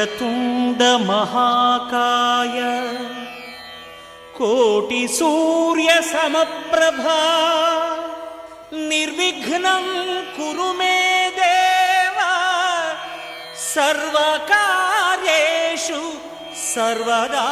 వక్రతుండ మహాకాయ కోటి సూర్య సమప్రభా నిర్విఘ్నం కురు మే దేవా సర్వకార్యేషు సర్వదా.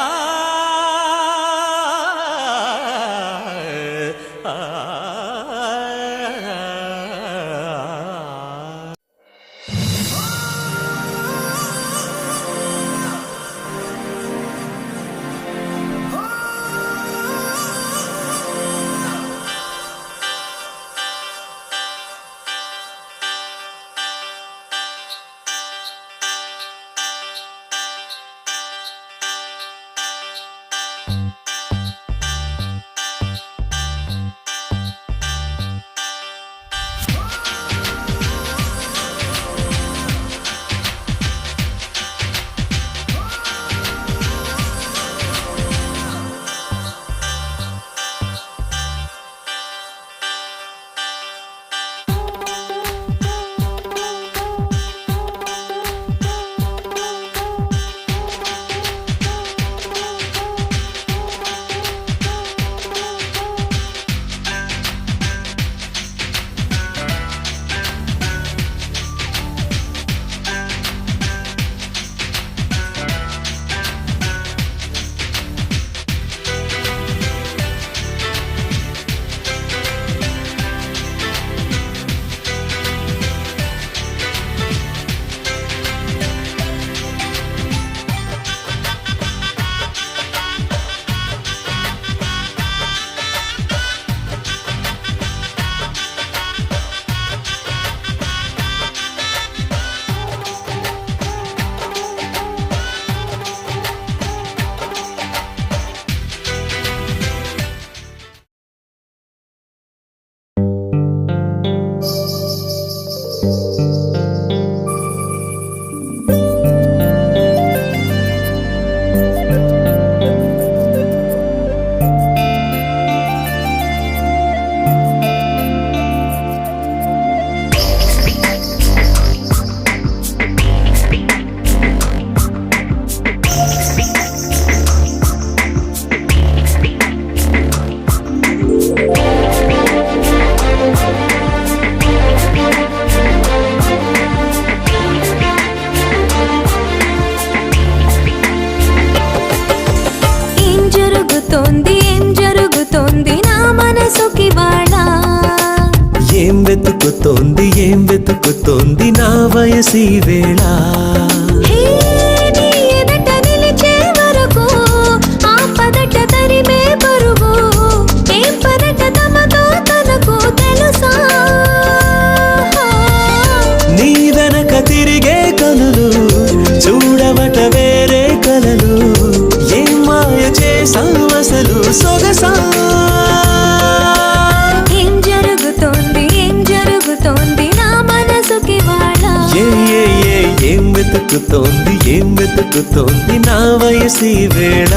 ఏం వెతుకుతోంది నా వయసి వేళ. నీ వెనక తిరిగే కనులు చూడవట వేరే కలలు. ఏం మాయ చేసావు అసలు సొగసా? ఏం వెతుకుతోంది నా వయసి వేళ.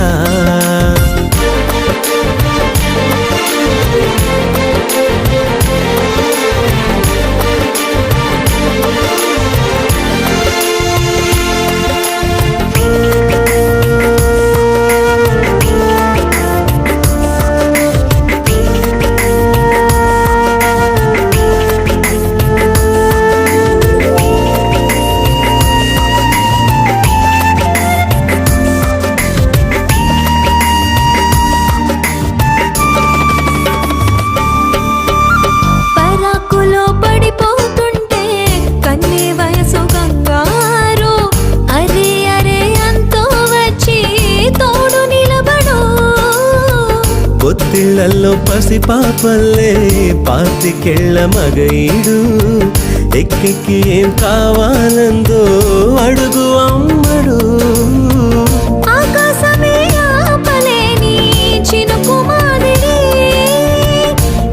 పొత్తిళ్లలో పసిపాపల్లే పాతికెళ్ళ మగైడు. ఎక్కెక్కి ఏం కావాలందో అడుగు అమ్మడు. ఆకాశమే ఆపలేని చినుకు మాదిరి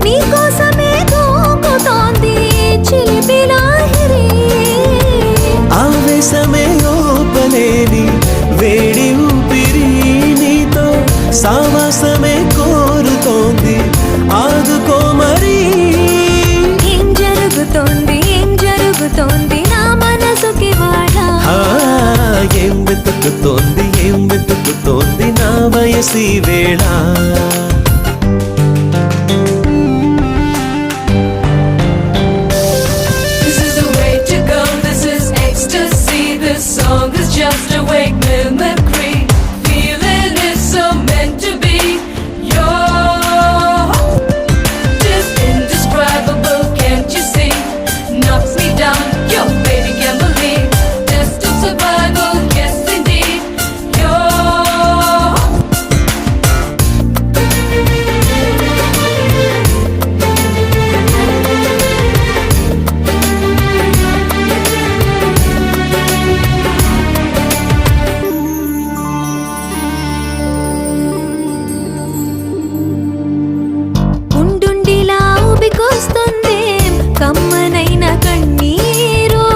నీకోసమే దూకుతోంది చిలిపి లాహిరి. ఆవేశమే ఓపలేని వేడి ఊపిరి నీతో సావాసమే కోరుతోంది ఆదుకో మరి. ఏం జరుగుతోంది నా మనసుకి వాడా. ఏం వయసి వేళ This is the way to go, this is ecstasy. This song is just a wake mimicry. Feeling is so meant to be. You're just indescribable, can't you see? Knocks me down, your baby can't believe. Destined survival, yes indeed. You're ఉండుండిలా ఉబికొస్తుంది కమ్మనైన కన్నీరు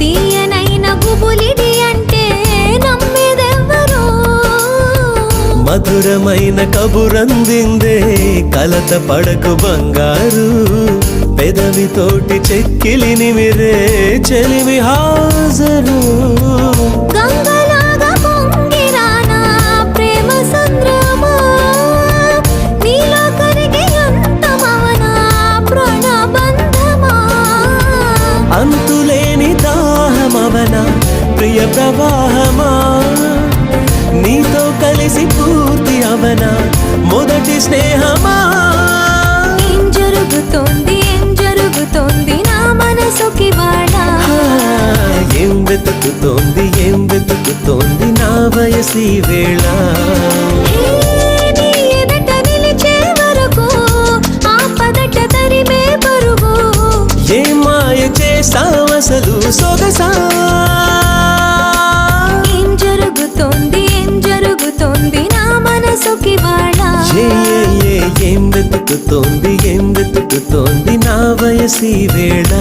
తీయనైన గుబులిడి అంటే నమ్మేదెవ్వరు మధురమైన కబురందిందే కలత పడకు బంగారు పెదవితోటి చెక్కిలిని మిరే చెలిమి హాజరు గంగలాగా పొంగిరానా ప్రేమ సంద్రమా నీలో కరిగి అంతమవనా ప్రాణబంధమా అంతులేని దాహమవన ప్రియ ప్రవాహమా నీతో కలిసి పూర్తి అవన మొదటి స్నేహమా ఏం జరుగుతోంది నా మనసుకి వాడా ఏం వెతుకుతోంది నా వయసి వేళ నీ ఎదుట నిలిచే వరకు ఆపదట తరిమే పరుగు ఏ మాయ చేసావసలు సొగసా ఏం జరుగుతోంది నా మనసుకి వాడా ఏం వెతుకుతోంది నా వయసి వేళ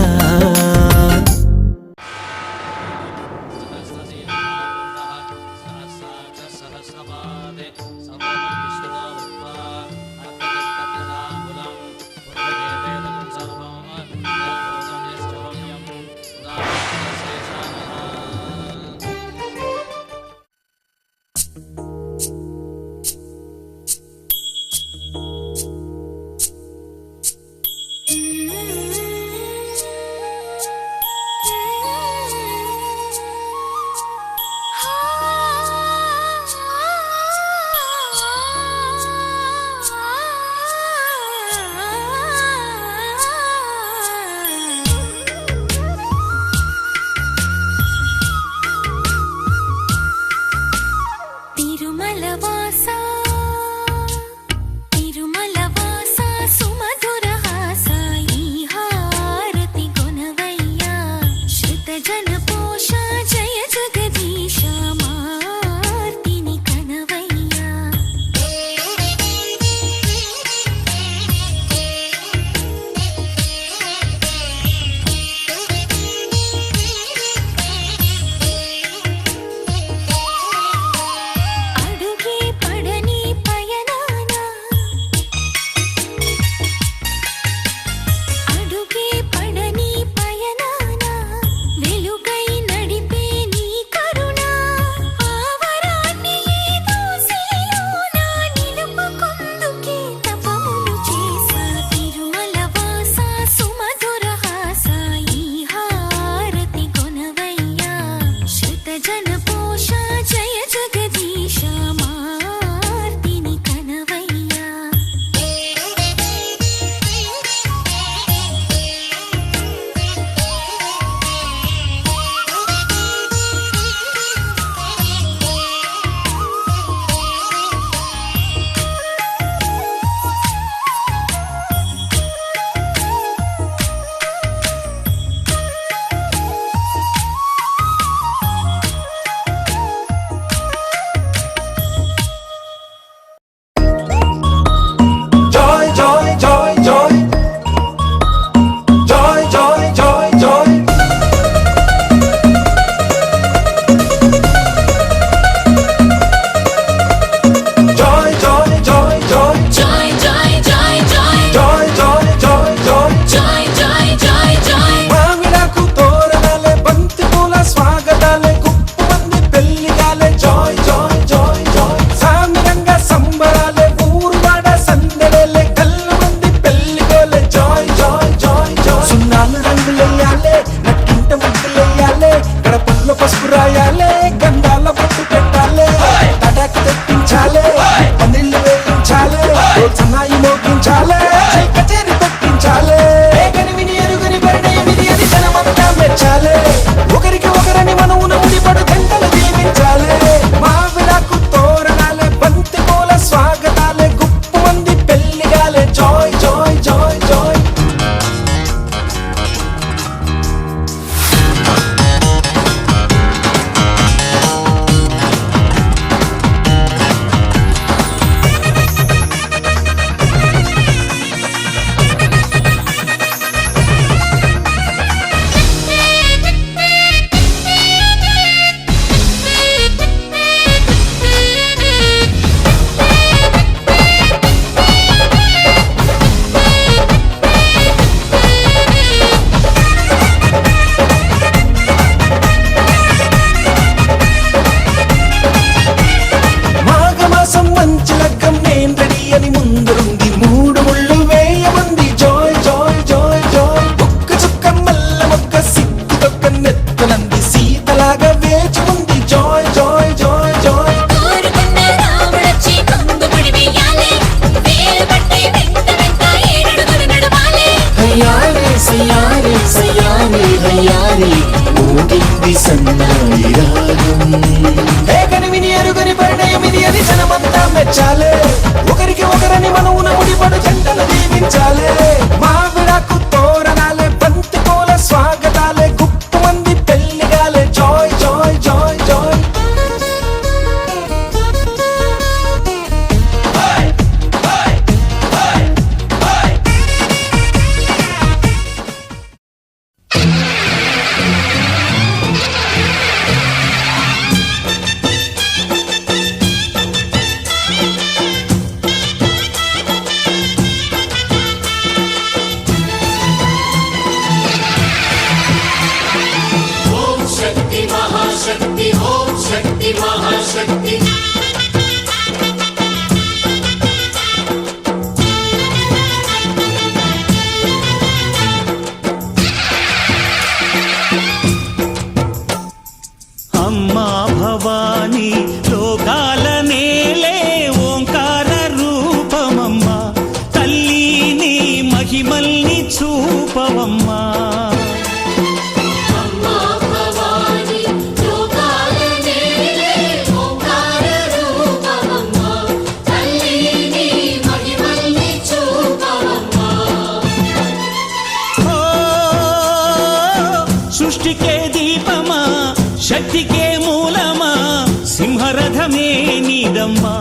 రథమే నీదమ్మా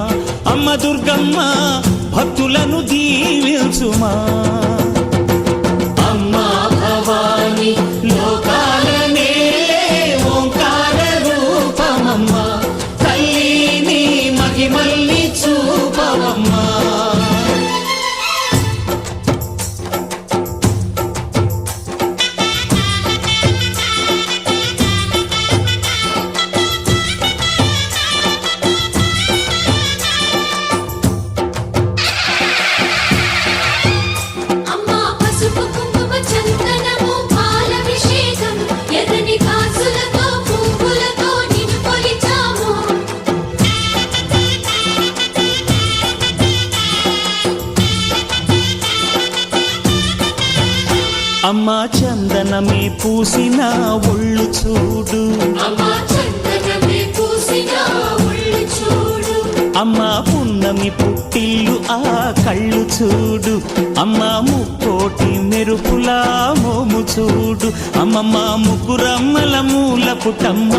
అమ్మ దుర్గమ్మ భక్తులను దీవించుమా అమ్మా భవాని లోకాల నేలే ఓంకార రూపమమ్మా తల్లి నీ మహిమల్ని చూపవమ్మా అమ్మా పసుపు కుంకుమ చందనము పాలభిషేకం ఎర్రని కాసులతో పువ్వులతో నిన్ను కొలిచాము అమ్మా చందనమే పూసిన ఒళ్ళు చూడు అమ్మా చందనమే పూసిన ఒళ్ళు చూడు అమ్మా పున్నమి పుట్టిల్లు ఆ కళ్ళు చూడు అమ్మా ముక్కోటి మెరుపులా మోము చూడు అమ్మమ్మ ముగ్గురమ్మల మూల పుటమ్మ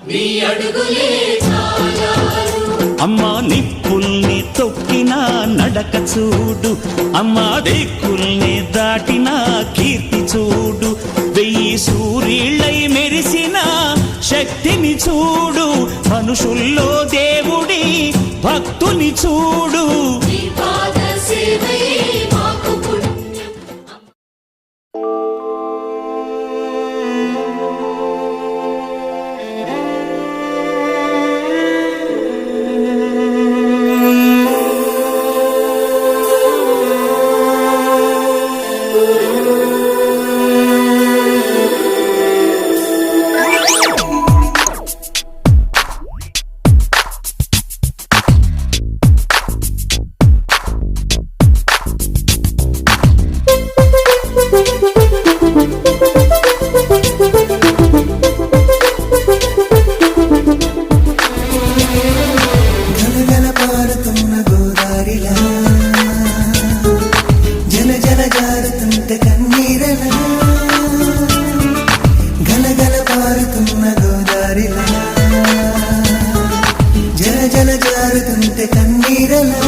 నీ అడుగులే చాలారు అమ్మా నిప్పుల్ని తొక్కిన నడక చూడు అమ్మా దిక్కుల్ని దాటిన కీర్తి చూడు వెయ్యి సూర్యుళ్ళై మెరిసిన శక్తిని చూడు మనుషుల్లో దేవుడి భక్తుని చూడు నీ పాద సేవయే మాకు పుణ్యం గలగల పారుతున్న గోదారిలా జల జల జారుతుంటే కన్నీరలా గలగల పారుతున్న గోదారిలా జల జల జారుతుంటే కన్నీరలా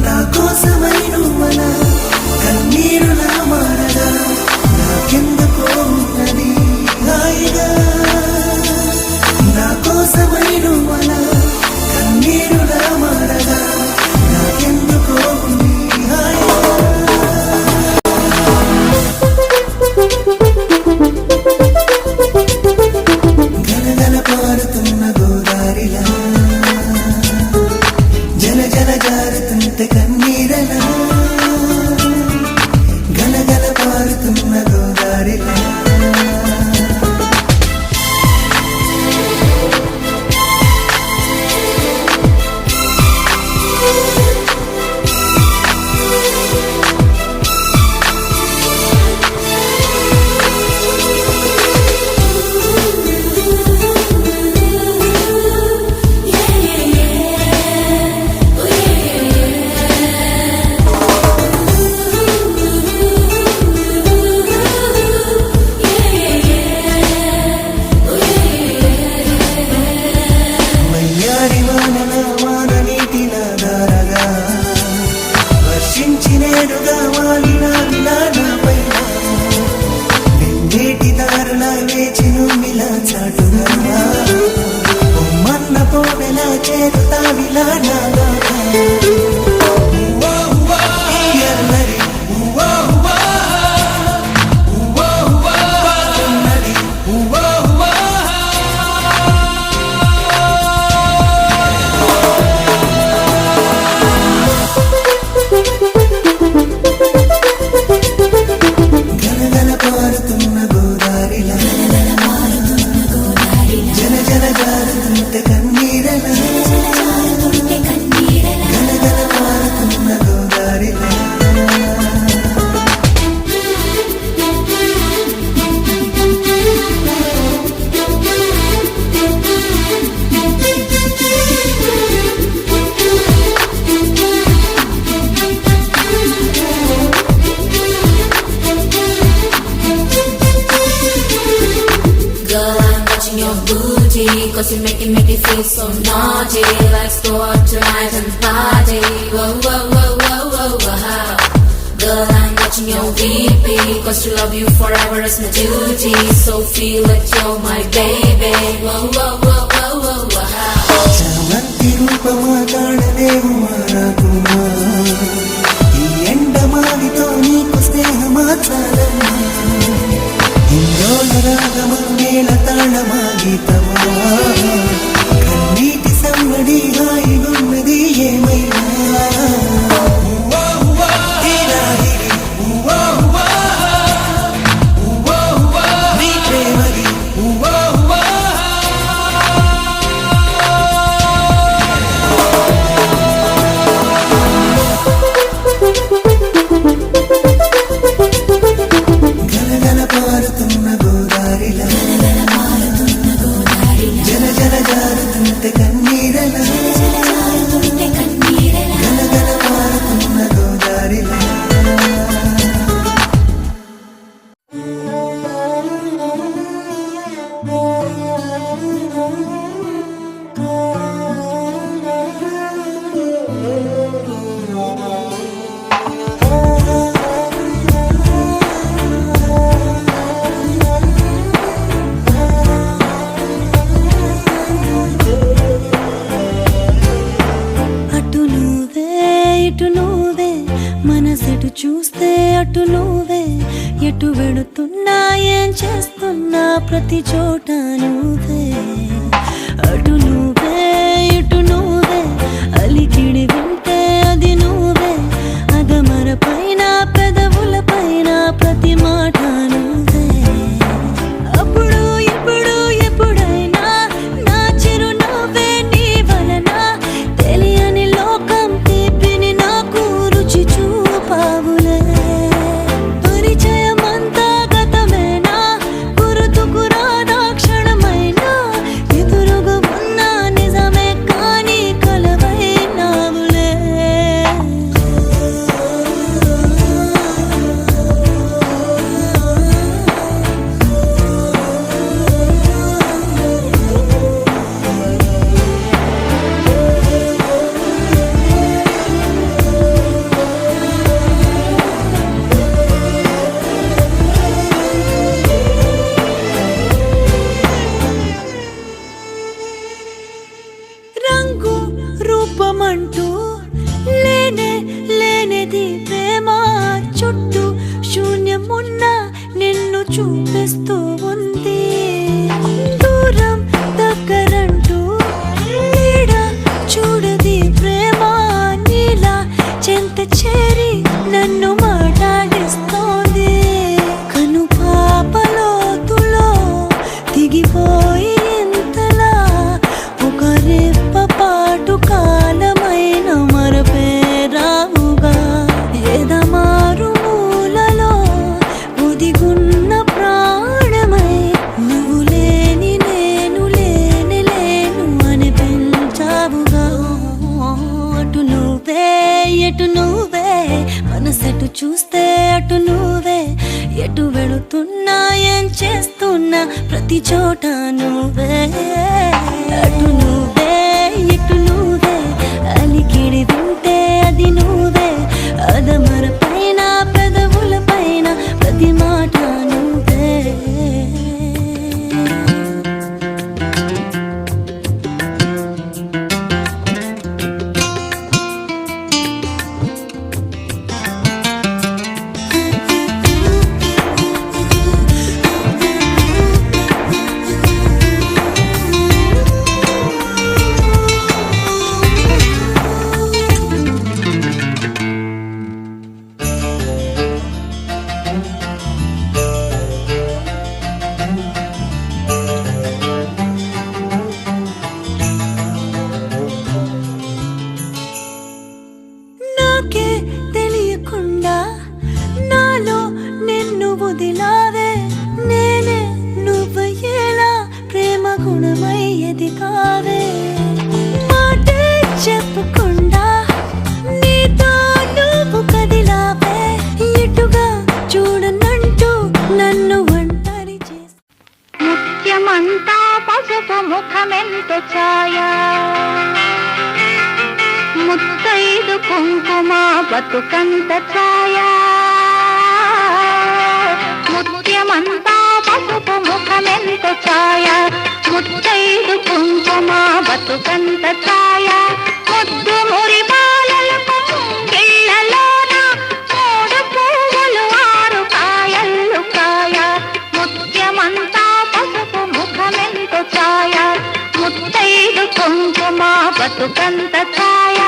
నా కోసమై నువ్వలా కన్నీరులా మారగా నాకెందుకో ఉన్నది హాయిగా నా కోసమై నువ్వలా కన్నీరులా మారగా నాకెందుకో ఉంది హాయిగా గలగల పారుతున్న గోదారిలా జల జల జారుతుంటే కన్నీరలా గలగల పారుతున్న గోదారిలా మయ్యారి వానల వాన నీటిలా దారగా వర్షించినేడుగా వాలిన విలానపైన నిండేటి దారులా వేచిను మిలా చాటుగా బొమ్మన్న పోవెలా చేరుతా విలానాగా ఎల్లరి ఉన్నది గలగల పారుతున్న గోదారిలా జల జల జారుతుంటే కన్నీరలా గలగల పారుతున్న గోదారిలా Girl, I'm watching your booty, cause you're making me feel feel so naughty. Let's go out tonight and party. Whoa, whoa, whoa, whoa, whoa, whoa. Girl, I'm watching your VP, cause to love you forever is my duty. So feel like you're my baby. Whoa, whoa, whoa, whoa, whoa, whoa. చామంతి రూపమా కాడలేవు మారాకుమా ఈ ఎండమావితో నీకు స్నేహమా చాలమ్మా ఇంద్రోల రాగమా మేళ తాళమా గీతమా కన్నీటి సమ్మడి హాయిగున్నది ఏమైనా నీ ప్రేమది గలగల పారుతున్న గోదారిలా జల జల జారుతుంటే కన్నీరలా గలగల పారుతున్న గోదారిలా అటు నువ్వే ఇటు నువ్వే మనసెటు చూస్తే అటు నువ్వే ఎటు వెళుతున్నా ఏం చేస్తున్నా ప్రతి చోట నువ్వే అటు నువ్వే ఇటు నువ్వే అలికిడి వింటే అది నువ్వే అదమర పైన పెదవుల పైన ప్రతి మాట నువ్వే అప్పుడు ఇప్పుడు ఎప్పుడైనా నా చిరునవ్వే నీ వలన తెలియని లోకం తీపిని నాకు రుచి చూపావులే పరిచయమంతా గతమేనా గుర్తుకు రాదా క్షణమైనా ఎదురుగా ఉన్న నిజమే కానీ కలవైనావులే రంగు రూపమంటూ లేనే లేనిది ప్రేమ చుట్టూ శూన్యమున్న నిన్ను చూపిస్తూ ఉంది దూరం దగ్గరంటూ నీడ చూడది ప్రేమ నీలా చెంత చేరి నన్ను మాట్లాడిస్తోంది కను పాపలోతులో దిగిపోయి ఇంతలా ఒక రెప్ప పాటు కాలమైన మరపేరావుగా ఎదమారు మూలలో ఒదిగున్న ప్రాణమై నువ్వు లేని నేను లేని లేను అని పెంచావుగా అటు నువ్వే ఎటు నువ్వే మనసెటు చూస్తే అటు నువ్వే ఎటు వెళుతున్నా ఏం చేస్తున్నా ప్రతి చోట నువ్వే అటు నువ్వే ఇటు నువ్వే అలికిడి వింటే అది నువ్వే అదమర పైన పెదవుల పైన ప్రతి మాట నువ్వే కుంకుమ బతుకంత ఛాయ ముత్యమంతా పసుపు ముఖమెంత ఛాయ ముత్తైదు కుంకుమ బతుకంత ఛాయ ముద్దు మురి బాలలకు గిళ్ళలోన మూడు పువ్వులు ఆరు కాయల్లు కాయ ముత్యమంతా పసుపు ముఖమెంత ఛాయ ముత్తైదు కుంకుమ బతుకంత ఛాయ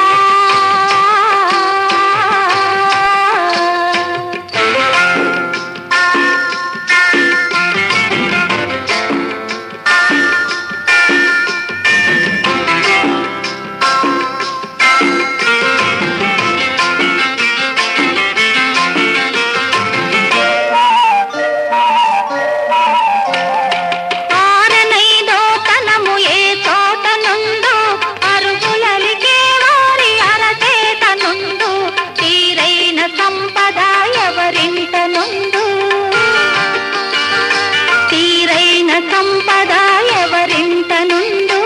సంపద ఎవరింట నుండు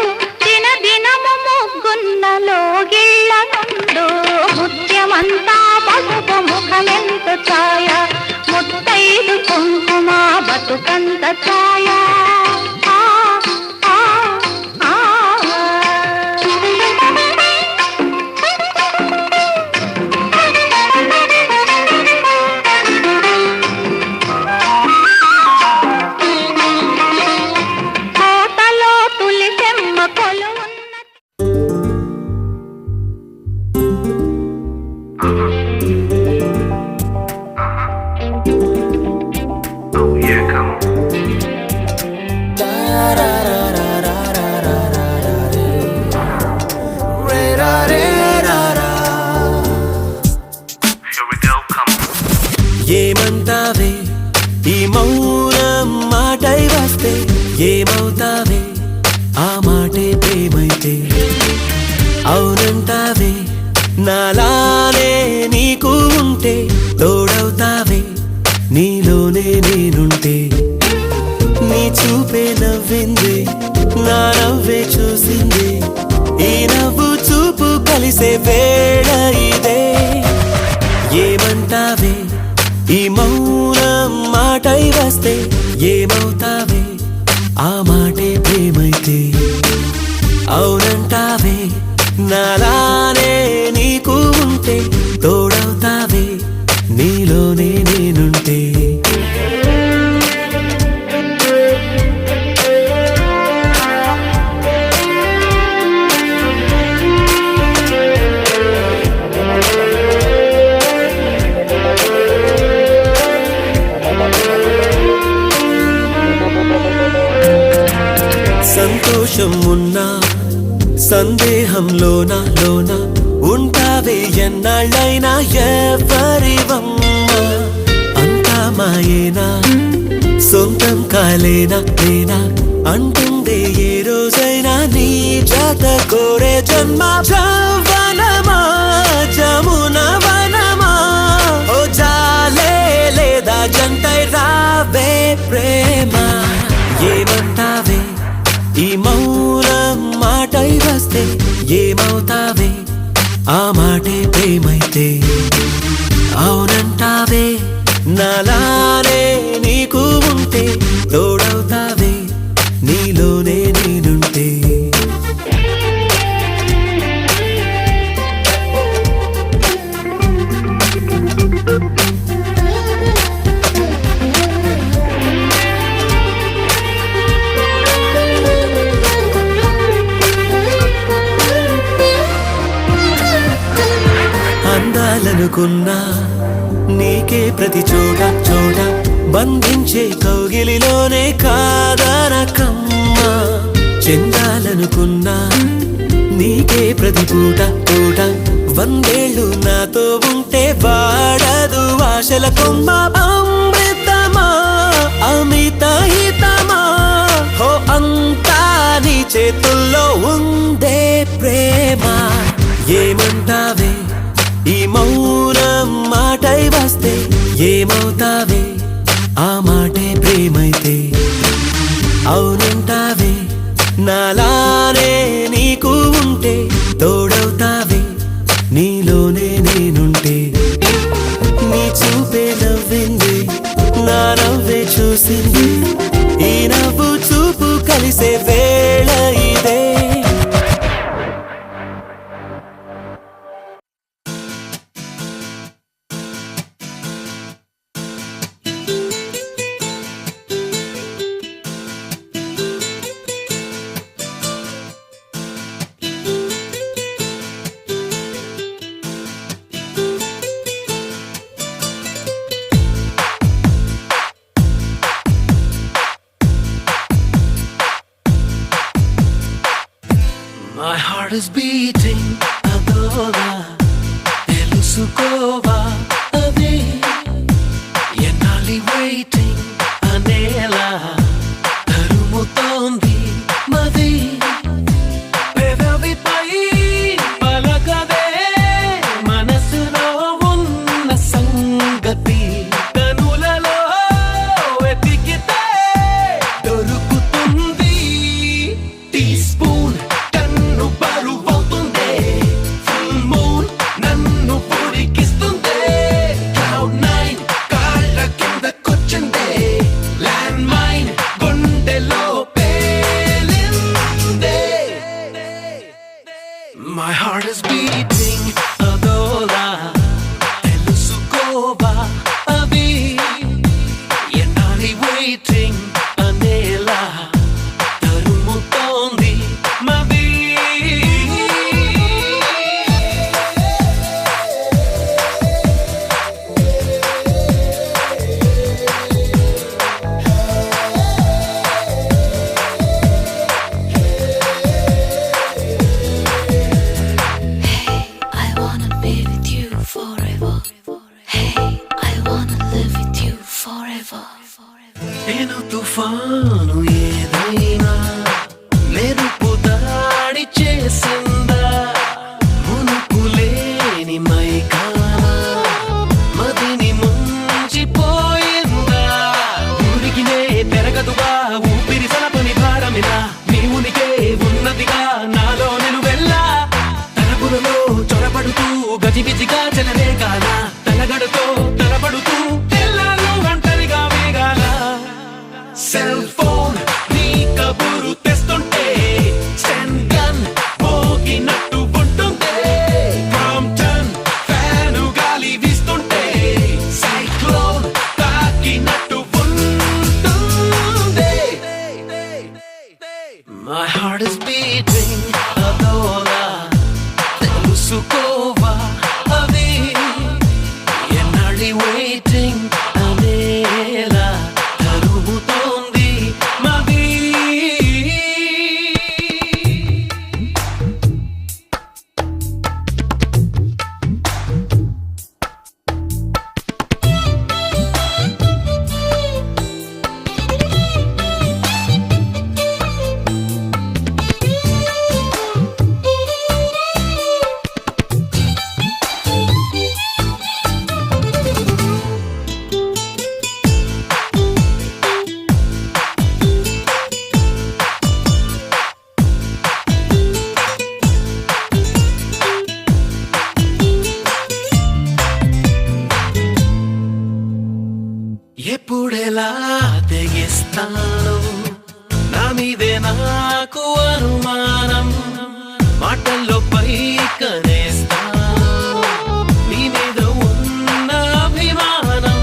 దిన దినము ముగ్గున్నలో గిళ్ళ నుండు ముత్యమంతా పసుపు ముఖమెంత ఛాయ ముత్తైదు కుంకుమ బతుకంత ఛాయ ఏమంటావే ఈ మౌనం మాటై వస్తే ఏమవుతావే ఆ మాటే ప్రేమైతే అవునంటావే నాలానే నీకు ఉంటే తోడవుతావే నీలోనే నేనుంటే నీ చూపే నవ్వింది నా నవ్వే చూసింది ఈ నవ్వు చూపు కలిసే వేళ ఇదే ఏమంటావే ఈ మౌనం మాటై వస్తే ఏమవుతావే ఆ మాటే ప్రేమైతే అవునంటావే నాలానే నీకు ఉంటే తోడవుతావే నీలోనే నేనుంటే సంతోషం ఉన్నా సందేహంలోన ఉంటావే ఎన్నాళ్ళైనా ఎవరివమ్మా అంతా మాయేనా సొంతం కాలేనా నేనా అంటుందే ఏ రోజైనా నీ జత కోరే జన్మ జవనమా జమున వనమా ఓ జాలే లేదా జంటై రావే ప్రేమ ఏమంటావే ఈ మౌనం మాటై వస్తే ఏమవుతావే ఆ మాటే ప్రేమైతే అవునంటావే నాలానే నీకు ఉంటే తోడవుతావే నీలోనే నేనుంటే అందాలనుకున్నా నీకే ప్రతి చోట బంధించే కౌగిలిలోనే కాదనకమ్మా చెందాలనుకున్నా నీకే ప్రతి పూట వందేళ్ళు నాతో ఉంటే వాడదు ఆశల కొమ్మ అమృతమా అమిత హితమా హో అంతా నీ చేతుల్లో ఉందే ప్రేమ ఏమంటావే ఈ మౌనం మాటై వస్తే ఏమవుతావే ఆ మాటే ప్రేమైతే అవునంటావే నాలానే నీకు ఉంటే తోడవుతావే నీలోనే is beating అదోలా తెలుసుకోవా అది ఎన్నాలి waiting అనేలా తరుముతోంది మది పెదవిపై పలకదే మనసులో ఉన్న సంగతి కనులలో వెతికితే దొరుకుతుంది టీ స్పూన్ కన్ను బరువవుతుంది ఫుల్ మూన్ నన్ను పొడికిస్తుంది క్లౌడ్ నైన్ కాళ్ళ కిందకొచ్చింది ల్యాండ్ మైన్ గుండెలో పేలింది My heart is beating అదోలా తెలుసుకోవా అది ఎన్నాలి waiting అనేలా తరుముతోంది మది I wanna be with you forever. Hey, I wanna live with you forever. నేను తుఫాను ఏదైనా మెరుపు దాడి చేసిందా మునుకులేని మైకానా మదిని ముంచిపోయిందా ఊరికినే పెరగదుగా ఊపిరి సలపని భారమినా నీ ఉనికే ఉన్నదిగా నాలో నిలువెల్లా తలపురలో చొరబడుతూ గజిబిజిగా చెలనే కానా తలగడుతో తలబడుతూ తెల్లాలు ఒంటరిగా వేగాల సెల్ ఫోన్ నీ కబురు తెస్తుంటే స్టెన్ గన్ మోగినట్టు ఉంటుంది ప్రాంప్టన్ ఫ్యాను గాలి వీస్తుంటే సైక్లోన్ తాకినట్టు ఉంటుంది My heart is beating అదోలా తెలుసుకోవా అది ఎన్నాళ్ళి waiting అనేలా తరుముతోంది మది ఎప్పుడెలా తెగిస్తాను నా మీదే నాకు అనుమానం మాటల్లో పైకనేస్తాను నీ మీద ఉన్న అభిమానం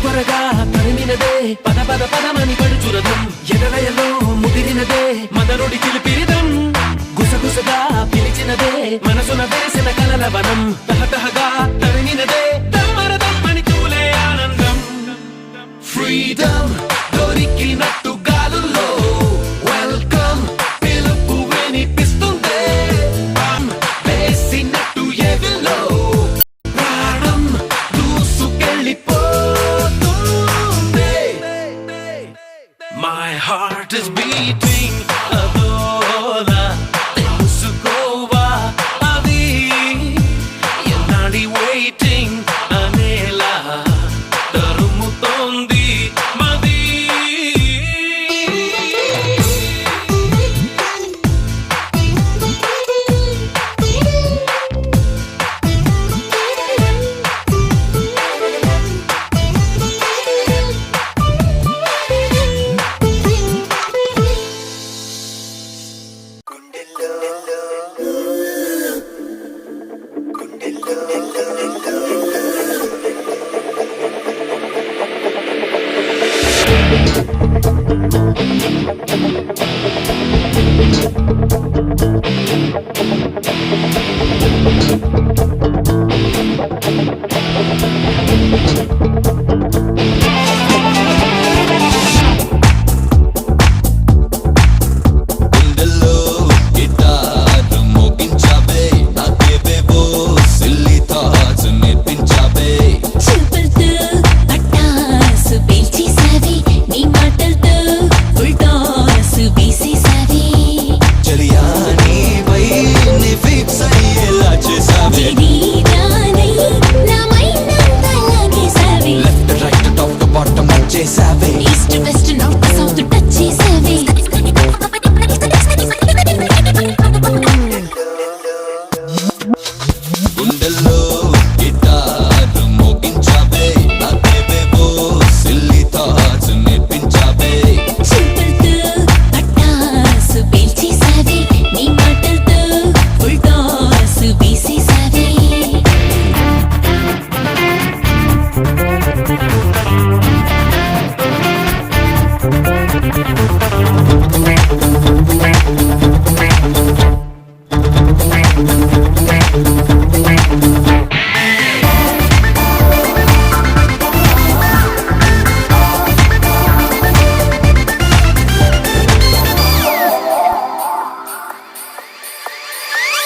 త్వరగా తరిమినదే పద పద పదమని పడుచురదం ఎదలయలో ముదిరినదే మదనుడి చిలిపిరిదం గుసగుసగా పిలిచినదే మనసున వేసిన కలల వనం తహతహగా తరిమినదే దమ్మరదమ్మని తూలే ఆనందం ఫ్రీడమ్ దొరికినట్టు గాలుల్లో వెల్కమ్ పిలుపు వినిపిస్తుంది బమ్ వేసినట్టు ఎవిలో ప్రాణం దూసుకెళ్ళిపోతుంది My heart is beating అదోలా తెలుసుకోవా అది ఎన్నాళ్ళి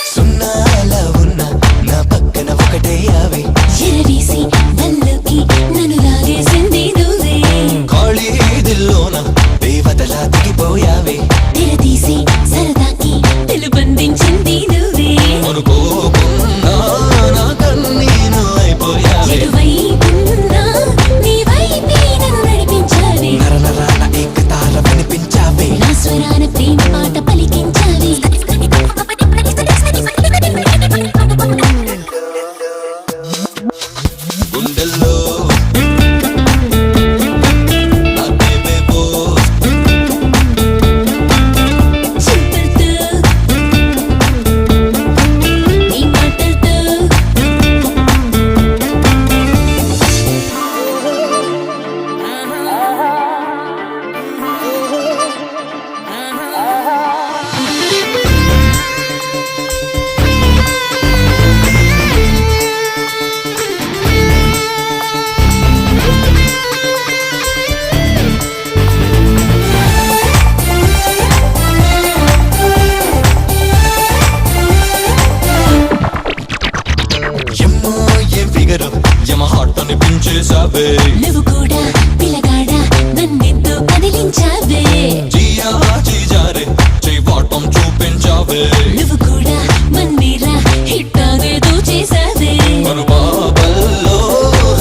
సున్నాలా ఉన్న నా పక్కన ఒకటే యావే చెరదీసి నల్లోకి నన్ను లాగేసింది నువ్వే ఖాళీ దిల్లోన దేవతలా దిగిపోయావే తెరదీసి సరదాకి తెలుబంధించింది నువ్వే అనుకోకుండా నా కన్నీను అయిపోయావే ఎటువైపున్నా నీ వైపే నన్ను నడిపించావే నరనరాన ఏకతార వినిపించావే నా స్వరాన ప్రేమ పాట పలికించావే గుండెల్లో నా బేబే బోస్ చింతలతో నీ మాటలతో ఎమ్మో ఏం ఫిగరు యమ హాట్ అనిపించేసావే నువ్వు కూడా పిల్లగాడా నన్నెంతో కదిలించావే జియా జీజారే చేయవాటం చూపించావే నువ్వు కూడా మన్నీరా హిట్టాగేదో చేసావే కనుపాపల్లో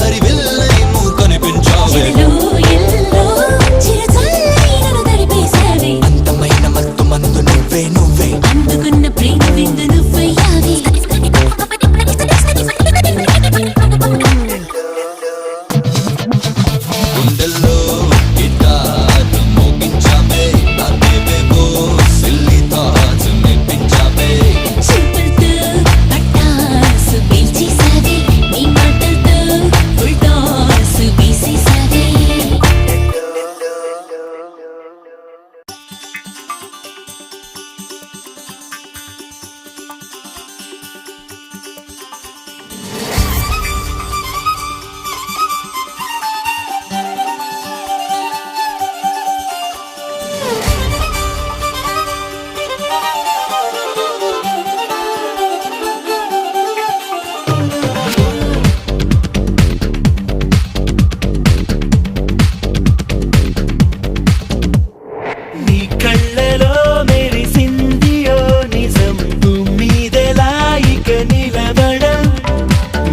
హరివిల్లై నువ్వు కనిపించావే ఎల్లో ఎల్లో చిరచల్లై నన్ను తడిపేశావే అందమైన మత్తు మందు నువ్వే నువ్వే అందుకున్న ప్రేమ విందు నువ్వయ్యావే గుండెల్లో గిటార్ మోగించావే నా బేబే బోస్ సిల్లీ థాట్స్ నేర్పించావే చూపులతో పట్టాసు పీల్చేసావే నీ మాటలతో ఫుల్ టాస్ వేసేసావే నీ కళ్ళలో మెరిసింది ఓ నిజం భూమిదెలా ఇక నిలబడం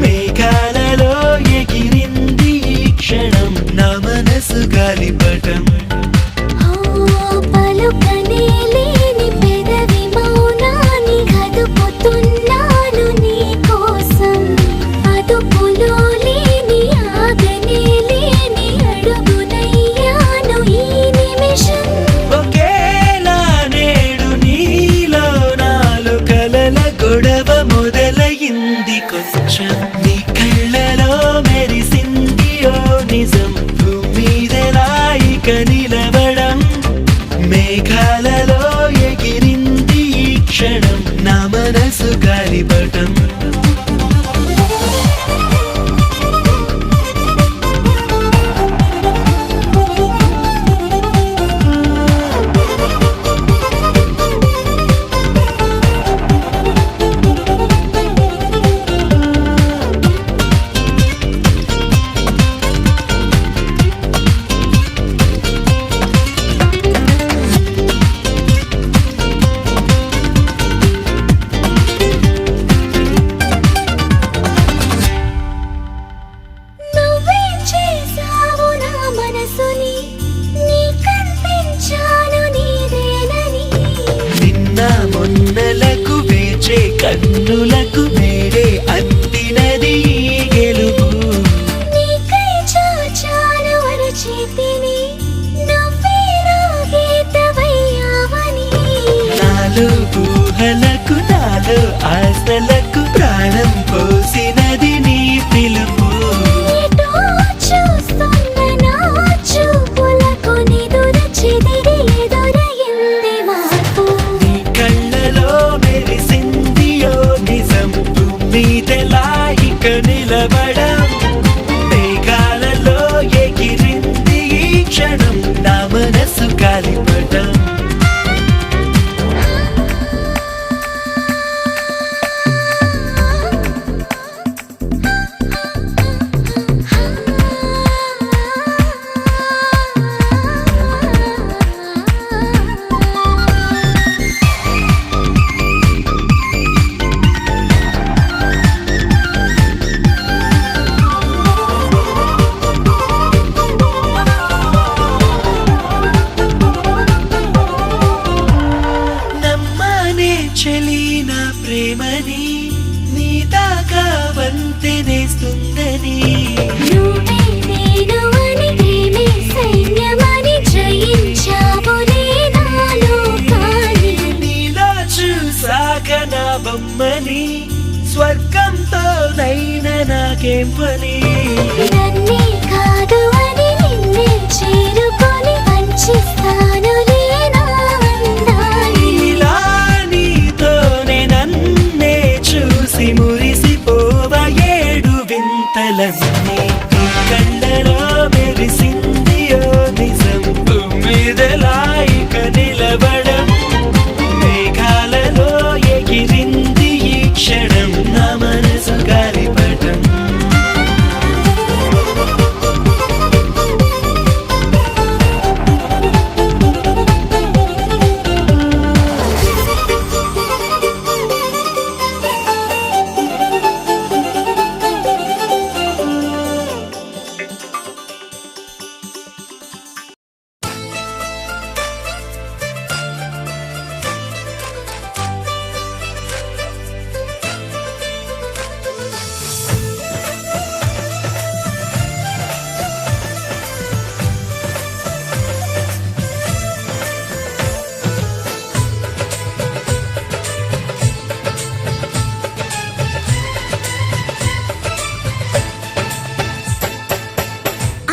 మేఘాలలో ఎగిరింది ఈ క్షణం నా మనసు గాలిపటం పలుకనే లేని పెదవి మౌనాన్ని కదుపుతున్నాను నీ కోసం అదుపులో లేని ఆగనే లేని అడుగునయ్యాను ఈ నిమిషం ఒకేలా నేడు నీలో నాలో కలల గొడవ మొదలయింది కొంచెం నీ కళ్ళలో మెరిసింది ఓ నిజం భూమిదెలా ఇక నిలబడం మేఘాలలో ఎగిరింది ఈ క్షణం నా మనసు గాలిపటం నువ్వేం చేసావు నా మనసుని నీ కనిపించాను నీదేనని నిన్న మొన్నలకు వేచే కన్నులకు వేడే అందినది ఈ గెలుపు నీకై చాచాను అరచేతిని నువ్వే నా గీతవయ్యావని నాలో ఊహలకు నాలో ఆశలకు ప్రాణం పోసినది నీ పిలుపు ఎటో చూస్తున్న నా చూపులకు నిదుర చెదిరి ఎదురయింది మార్పు నీ కళ్ళలో మెరిసింది ఓ ప్రేమని నీ దాకా వంతెనేస్తుందని నువ్వే నేను అని ప్రేమే సైన్యమని జయించావులే నాలో కానీ నీలో చూసాక నా బొమ్మని స్వర్గంతో నైనా నాకేం పని నన్నే కాదు అని నిన్నే చేరుకొని పంచిస్తానులే నా అందాన్ని ఇలా నీతోనే నన్నే చూసి మురిసిపోవ ఏడు వింతలన్నీ నీ కళ్ళలో మెరిసింది ఓ నిజం భూమిదలాయిక నిలబడం మేఘాలలో ఎగిరింది ఈ క్షణం నా మనసు గాలిపటం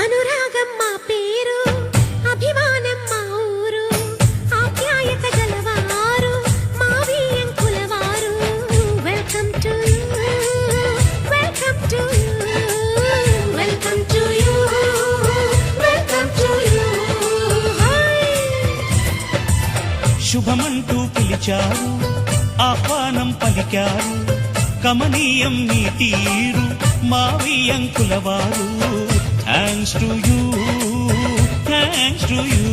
అనురాగం మా పేరు అభిమానం మా ఊరు ఆప్యాయత గలవారు మా వియంకులవారు welcome to you welcome to you welcome to you welcome to you శుభమంటూ పిలిచారు ఆహ్వానం పలికారు కమనీయం నీ తీరు మా వియంకులవారు thanks to you thanks to you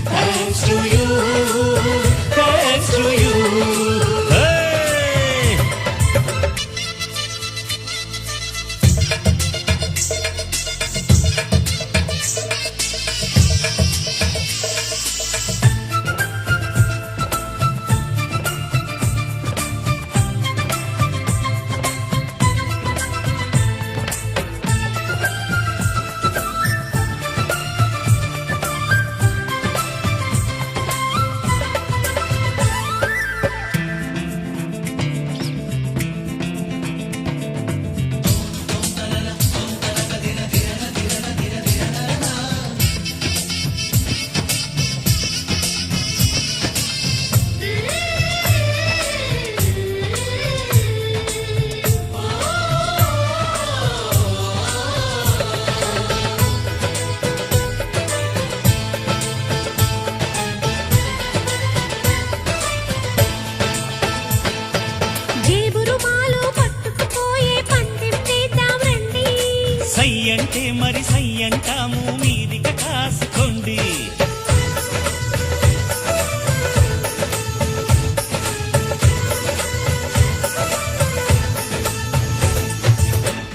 thanks to you thanks to you జేబురు మాలు పట్టుకుపోయే పందెం వేద్దాం రండి సై అంటే మరి సై అంటాము మీదిక కాసుకోండి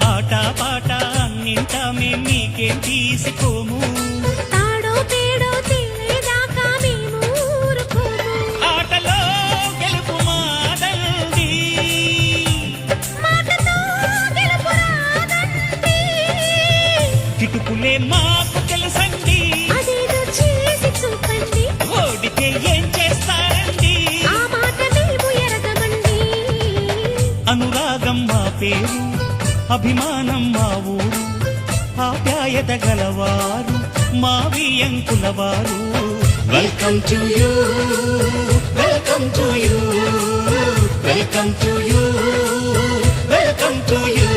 ఆట పాట అన్నింటా మేం మీకేం తీసుకోము తాడో తేడో తేలేదాకా మేము ఊరుకోము ఆటలో గెలుపు మాదండి మాటతో గెలుపు రాదండి కిటుకులే మాకు తెలుసండి అదేదో చేసి చూపండి ఓడితే ఏం చేస్తారండి ఆ మాట మేము ఎరగమండి అనురాగం మా పేరు అభిమానం మా ఊరు ఆప్యాయత గలవారు మా వియంకులవారు welcome to you welcome to you welcome to you welcome to you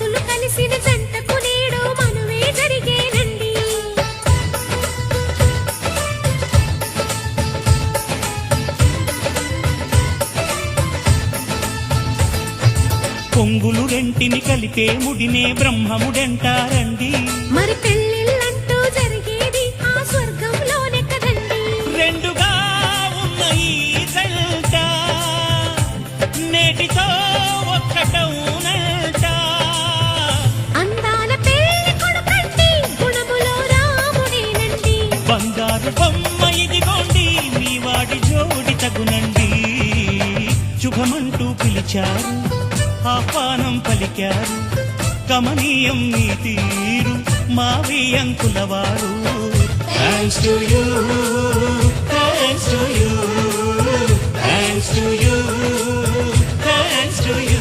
మనసులు కలిసిన జంటకు నేడు మనువే జరిగేనండి. పొంగులు రెంటిని కలిపే ముడినే బ్రహ్మముడంటారండి. మరి పెళ్ళిళ్ళంటూ జరిగేది ఆ స్వర్గంలోనే కదండి. రెండుగా ఉన్న ఈ జంట నేటితో ఒక్కటవునంట. అందాల పెళ్లి కొడుకండి గుణములో రాముడేనండి. బంగారు బొమ్మ ఇదిగోండి మీ వాడి జోడి తగునండి. శుభమంటూ పిలిచారు ఆహ్వానం పలికారు కమనీయం మీ తీరు మావి అంకులవారు. Thanks to you, thanks to you, thanks to you, thanks to you.